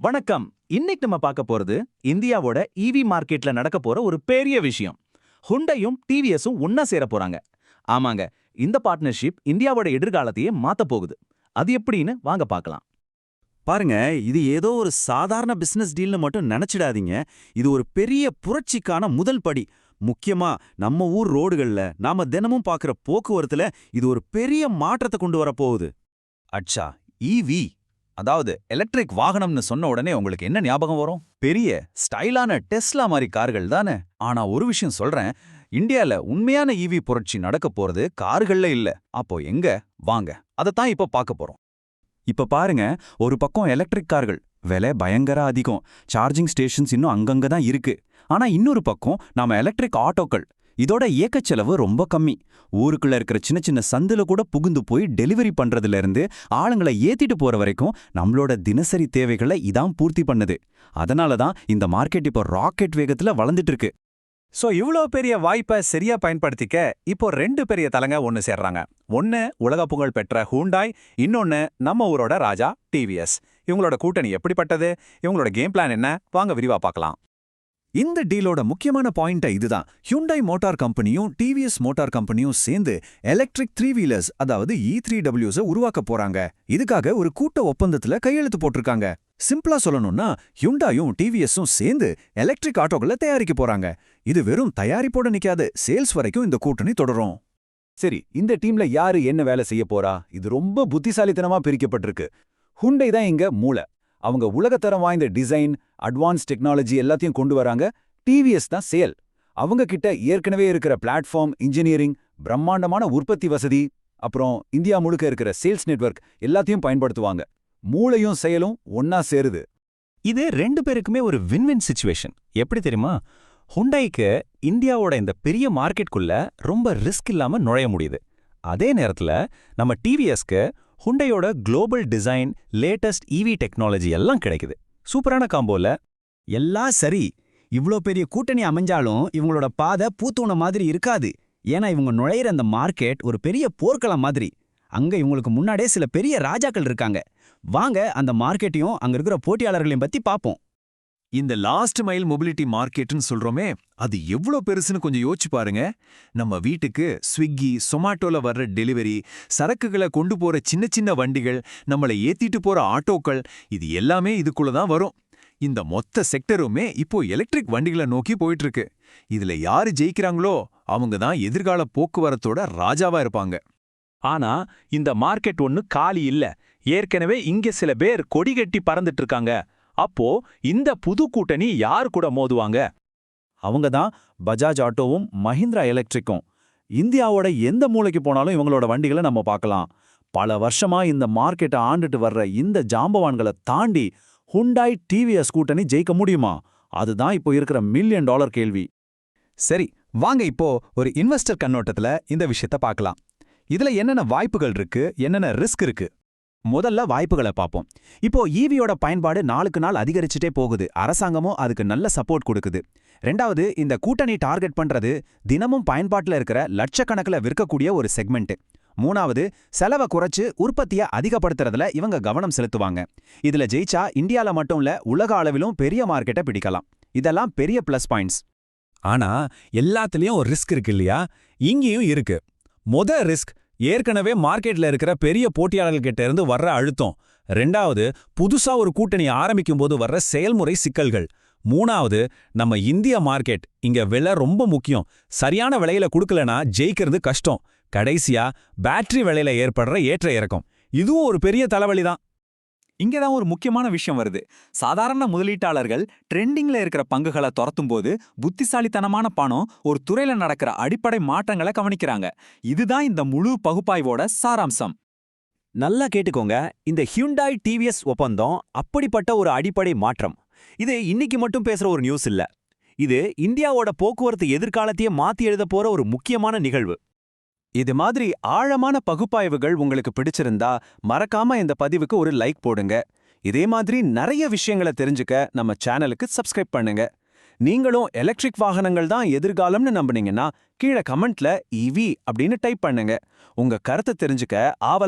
வணக்கம். இன்னைக்கு நம்ம பார்க்க போறது இந்தியாவோட ஈவி மார்க்கெட்ல நடக்க போற ஒரு பெரிய விஷயம். ஹுண்டையும் டிவிஎஸும் ஒன்னா சேர போறாங்க. ஆமாங்க, இந்த பார்ட்னர்ஷிப் இந்தியாவோட எதிர்காலத்தையே மாத்த போகுது. அது எப்படின்னு வாங்க பார்க்கலாம். பாருங்க, இது ஏதோ ஒரு சாதாரண பிசினஸ் டீல்னு மட்டும் நினைச்சிடாதீங்க. இது ஒரு பெரிய புரட்சிக்கான முதல் படி. முக்கியமா நம்ம ஊர் ரோடுகள்ல நாம தினமும் பார்க்குற போக்குவரத்துல இது ஒரு பெரிய மாற்றத்தை கொண்டு வரப்போகுது. அச்சா, ஈவி அதாவது எலக்ட்ரிக் வாகனம்னு சொன்ன உடனே உங்களுக்கு என்ன ஞாபகம் வரும்? பெரிய ஸ்டைலான டெஸ்லா மாதிரி கார்கள் தானே. ஆனா ஒரு விஷயம் சொல்றேன், இந்தியால உண்மையான ஈவி புரட்சி நடக்க போறது கார்கள்ல இல்ல. அப்போ எங்க? வாங்க அதைத்தான் இப்ப பார்க்க போறோம். இப்ப பாருங்க, ஒரு பக்கம் எலக்ட்ரிக் கார்கள் விலை பயங்கர அதிகம், சார்ஜிங் ஸ்டேஷன்ஸ் இன்னும் அங்கங்க தான் இருக்கு. ஆனா இன்னொரு பக்கம் நாம எலக்ட்ரிக் ஆட்டோக்கள், இதோட இயக்கச் செலவு ரொம்ப கம்மி. ஊருக்குள்ள இருக்கிற சின்ன சின்ன சந்துல கூட புகுந்து போய் டெலிவரி பண்றதுல இருந்து ஆளுங்களை ஏத்திட்டு போற வரைக்கும் நம்மளோட தினசரி தேவைகளை இதான் பூர்த்தி பண்ணுது. அதனால தான் இந்த மார்க்கெட் இப்போ ராக்கெட் வேகத்துல வளர்ந்துட்டு இருக்கு. சோ இவ்ளோ பெரிய வாய்ப்பை சரியா பயன்படுத்திக்க இப்போ ரெண்டு பெரிய தலைங்க ஒன்னு சேர்றாங்க. ஒன்னு உலக புகழ் பெற்ற ஹூண்டாய், இன்னொன்னு நம்ம ஊரோட ராஜா டிவிஎஸ். இவங்களோட கூட்டணி எப்படிப்பட்டது? இவங்களோட கேம் பிளான் என்ன? வாங்க விரிவா பார்க்கலாம். இந்த டீலோட முக்கியமான பாயிண்ட் இதுதான். ஹியூண்டாய் மோட்டார் கம்பெனியும் டிவிஎஸ் மோட்டார் கம்பெனியும் சேர்ந்து எலக்ட்ரிக் 3 வீலர்ஸ் அதாவது E3Ws உருவாக்க போறாங்க. இதுக்காக ஒரு கூட்ட ஒப்பந்தத்துல கையெழுத்து போட்டிருக்காங்க. சிம்பிளா சொல்லணும்னா, ஹியூண்டாயும் டிவிஎஸும் சேர்ந்து எலக்ட்ரிக் ஆட்டோக்களை தயாரிக்க போறாங்க. இது வெறும் தயாரிப்போட நிக்காது, சேல்ஸ் வரைக்கும் இந்த கூட்டணி தொடரும். சரி, இந்த டீம்ல யாரு என்ன வேலை செய்ய போறா? இது ரொம்ப புத்திசாலித்தனமா பிரிக்கப்பட்டிருக்கு. ஹுண்டை தான் இங்க மூளை. அவங்க உலகத்தரம் வாய்ந்த டிசைன், அட்வான்ஸ் டெக்னாலஜி எல்லாத்தையும் கொண்டு வராங்க. டிவிஎஸ் தான் சேல். அவங்க கிட்ட ஏற்கனவே இருக்கிற பிளாட்ஃபார்ம், இன்ஜினியரிங், பிரம்மாண்டமான உற்பத்தி வசதி, அப்புறம் இந்தியா முழுக்க இருக்கிற சேல்ஸ் நெட்வொர்க் எல்லாத்தையும் பயன்படுத்துவாங்க. மூளையும் செயலும் ஒன்னா சேருது. இது ரெண்டு பேருக்குமே ஒரு வின்-வின் சிச்சுவேஷன். எப்படி தெரியுமா? ஹுண்டைக்கு இந்தியாவோட இந்த பெரிய மார்க்கெட்குள்ள ரொம்ப ரிஸ்க் இல்லாம நுழைய முடியுது. அதே நேரத்துல நம்ம டிவிஎஸ்க்கு ஹுண்டையோட global design, latest EV technology எல்லாம் கிடைக்குது. சூப்பரான காம்போல. எல்லாம் சரி, இவ்ளோ பெரிய கூட்டணி அமைஞ்சாலும் இவங்களோட பாதை பூத்தூண மாதிரி இருக்காது. ஏன்னா இவங்க நுழையிற அந்த மார்க்கெட் ஒரு பெரிய போர்க்களம் மாதிரி. அங்க இவங்களுக்கு முன்னாடியே சில பெரிய ராஜாக்கள் இருக்காங்க. வாங்க அந்த மார்க்கெட்டையும் அங்க இருக்கிற போட்டியாளர்களையும் பத்தி பாப்போம். இந்த லாஸ்ட் மைல் மொபிலிட்டி மார்க்கெட்னு சொல்றோமே, அது எவ்வளோ பெருசுன்னு கொஞ்சம் யோசிச்சு பாருங்க. நம்ம வீட்டுக்கு ஸ்விக்கி, சொமாட்டோல வர்ற டெலிவரி, சரக்குகளை கொண்டு போற சின்ன சின்ன வண்டிகள், நம்மளை ஏத்திட்டு போற ஆட்டோக்கள், இது எல்லாமே இதுக்குள்ள தான் வரும். இந்த மொத்த செக்டருமே இப்போ எலக்ட்ரிக் வண்டிகளை நோக்கி போயிட்டு இருக்கு. இதுல யாரு ஜெயிக்கிறாங்களோ அவங்க தான் எதிர்கால போக்குவரத்தோட ராஜாவா இருப்பாங்க. ஆனா இந்த மார்க்கெட் ஒன்னு காலி இல்ல. ஏற்கனவே இங்க சில பேர் கொடி கட்டி பறந்துட்டு இருக்காங்க. அப்போ இந்த புது கூட்டணி யார் கூட மோதுவாங்க? அவங்க தான் பஜாஜ் ஆட்டோவும் மஹிந்திரா எலக்ட்ரிக்கும். இந்தியாவோட எந்த மூலைக்கு போனாலும் இவங்களோட வண்டிகளை நம்ம பார்க்கலாம். பல வருஷமா இந்த மார்க்கெட்டை ஆண்டுட்டு வர்ற இந்த ஜாம்பவான்களை தாண்டி ஹுண்டாய் டிவிஎஸ் கூட்டணி ஜெயிக்க முடியுமா? அதுதான் இப்போ இருக்கிற $1 மில்லியன் கேள்வி. சரி, வாங்க இப்போ ஒரு இன்வெஸ்டர் கண்ணோட்டத்துல இந்த விஷயத்த பார்க்கலாம். இதுல என்னென்ன வாய்ப்புகள் இருக்கு, என்னென்ன ரிஸ்க் இருக்கு? முதல்ல வாய்ப்புகளை பார்ப்போம். இப்போ ஈவியோட பயன்பாடு நாளுக்கு நாள் அதிகரிச்சுட்டே போகுது. அரசாங்கமும் அதுக்கு நல்ல சப்போர்ட் கொடுக்குது. ரெண்டாவது, இந்த கூட்டணி டார்கெட் பண்றது தினமும் பயன்பாட்டில் இருக்கிற லட்சக்கணக்கில் விற்கக்கூடிய ஒரு செக்மெண்ட். மூணாவது, செலவை குறைச்சு உற்பத்தியை அதிகப்படுத்துறதுல இவங்க கவனம் செலுத்துவாங்க. இதுல ஜெயிச்சா இந்தியால மட்டும் இல்ல, உலக அளவிலும் பெரிய மார்க்கெட்டை பிடிக்கலாம். இதெல்லாம் பெரிய பிளஸ் பாயிண்ட்ஸ். ஆனா எல்லாத்துலயும் ஒரு ரிஸ்க் இருக்கு இல்லையா? இங்கேயும் இருக்கு. ரிஸ்க் ஏற்கனவே மார்க்கெட்ல இருக்கிற பெரிய போட்டியாளர்கிட்ட இருந்து வர்ற அழுத்தம். ரெண்டாவது, புதுசா ஒரு கூட்டணி ஆரம்பிக்கும் போது வர்ற செயல்முறை சிக்கல்கள். மூணாவது, நம்ம இந்திய மார்க்கெட், இங்க விலை ரொம்ப முக்கியம். சரியான விலையில கொடுக்கலனா ஜெயிக்கிறது கஷ்டம். கடைசியா, பேட்டரி விலையில ஏற்படுற ஏற்ற இறக்கம், இதுவும் ஒரு பெரிய தலைவலிதான். இங்கதான் ஒரு முக்கியமான விஷயம் வருது. சாதாரண முதலீட்டாளர்கள் ட்ரெண்டிங்ல இருக்கிற பங்குகளை துரத்தும் போது புத்திசாலித்தனமான பணம் ஒரு துறையில நடக்கிற அடிப்படை மாற்றங்களை கவனிக்கிறாங்க. இதுதான் இந்த முழு பகுப்பாய்வோட சாராம்சம். நல்லா கேட்டுக்கோங்க, இந்த ஹியூண்டாய் டிவிஎஸ் ஒப்பந்தம் அப்படிப்பட்ட ஒரு அடிப்படை மாற்றம். இது இன்னைக்கு மட்டும் பேசுற ஒரு நியூஸ் இல்ல. இது இந்தியாவோட போக்குவரத்து எதிர்காலத்தையே மாத்தி எழுத போற ஒரு முக்கியமான நிகழ்வு. இது மாதிரி ஆழமான பகுப்பாய்வுகள் உங்களுக்கு பிடிச்சிருந்தா மறக்காம இந்த பதிவுக்கு ஒரு லைக் போடுங்க. இதே மாதிரி நிறைய விஷயங்களை தெரிஞ்சுக்க நம்ம சேனலுக்கு சப்ஸ்கிரைப் பண்ணுங்க. நீங்களும் எலக்ட்ரிக் வாகனங்கள் தான் எதிர்காலம்னு நம்புனீங்கன்னா கீழே கமெண்ட்ல EV அப்படின்னு டைப் பண்ணுங்க. உங்க கருத்தை தெரிஞ்சுக்க ஆவலா